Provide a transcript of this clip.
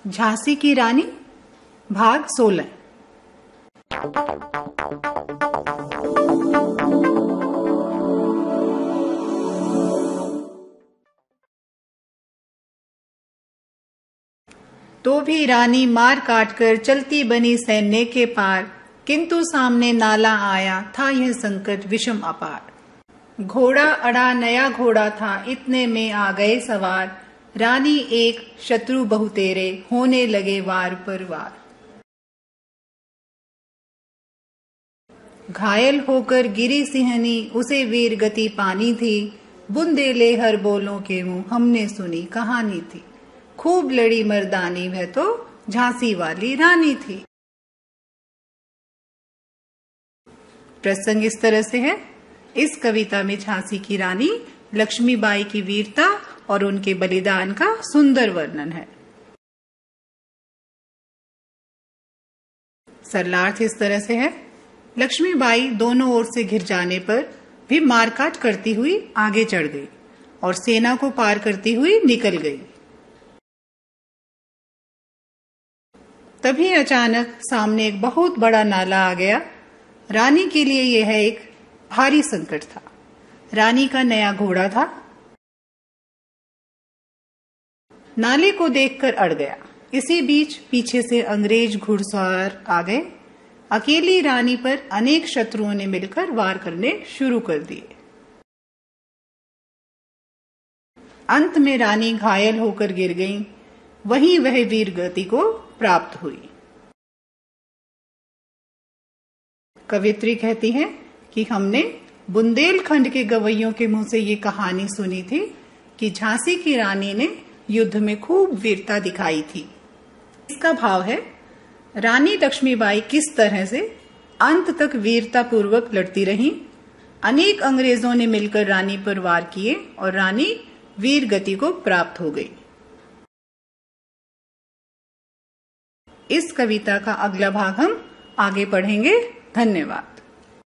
झांसी की रानी भाग 16। तो भी रानी मार काट कर चलती बनी सैन्य के पार, किंतु सामने नाला आया था यह संकट विषम अपार। घोड़ा अड़ा नया घोड़ा था, इतने में आ गए सवार, रानी एक शत्रु बहुतेरे, होने लगे वार पर वार। घायल होकर गिरी सिंहनी, उसे वीर गति पानी थी, बुंदेले हर बोलों के मुंह, हमने सुनी कहानी थी। खूब लड़ी मर्दानी, वह तो झांसी वाली रानी थी। प्रसंग इस तरह से है। इस कविता में झांसी की रानी लक्ष्मीबाई की वीरता और उनके बलिदान का सुंदर वर्णन है। सरलार्थ इस तरह से है। लक्ष्मीबाई दोनों ओर से घिर जाने पर भी मारकाट करती हुई आगे चढ़ गई और सेना को पार करती हुई निकल गई। तभी अचानक सामने एक बहुत बड़ा नाला आ गया। रानी के लिए यह एक भारी संकट था। रानी का नया घोड़ा था, नाले को देखकर अड़ गया। इसी बीच पीछे से अंग्रेज घुड़सवार आ गए। अकेली रानी पर अनेक शत्रुओं ने मिलकर वार करने शुरू कर दिए। अंत में रानी घायल होकर गिर गई। वहीं वह वीर गति को प्राप्त हुई। कवित्री कहती है कि हमने बुंदेलखंड के गवैयों के मुंह से ये कहानी सुनी थी कि झांसी की रानी ने युद्ध में खूब वीरता दिखाई थी। इसका भाव है, रानी लक्ष्मीबाई किस तरह से अंत तक वीरता पूर्वक लड़ती रही। अनेक अंग्रेजों ने मिलकर रानी पर वार किए और रानी वीर गति को प्राप्त हो गई। इस कविता का अगला भाग हम आगे पढ़ेंगे। धन्यवाद।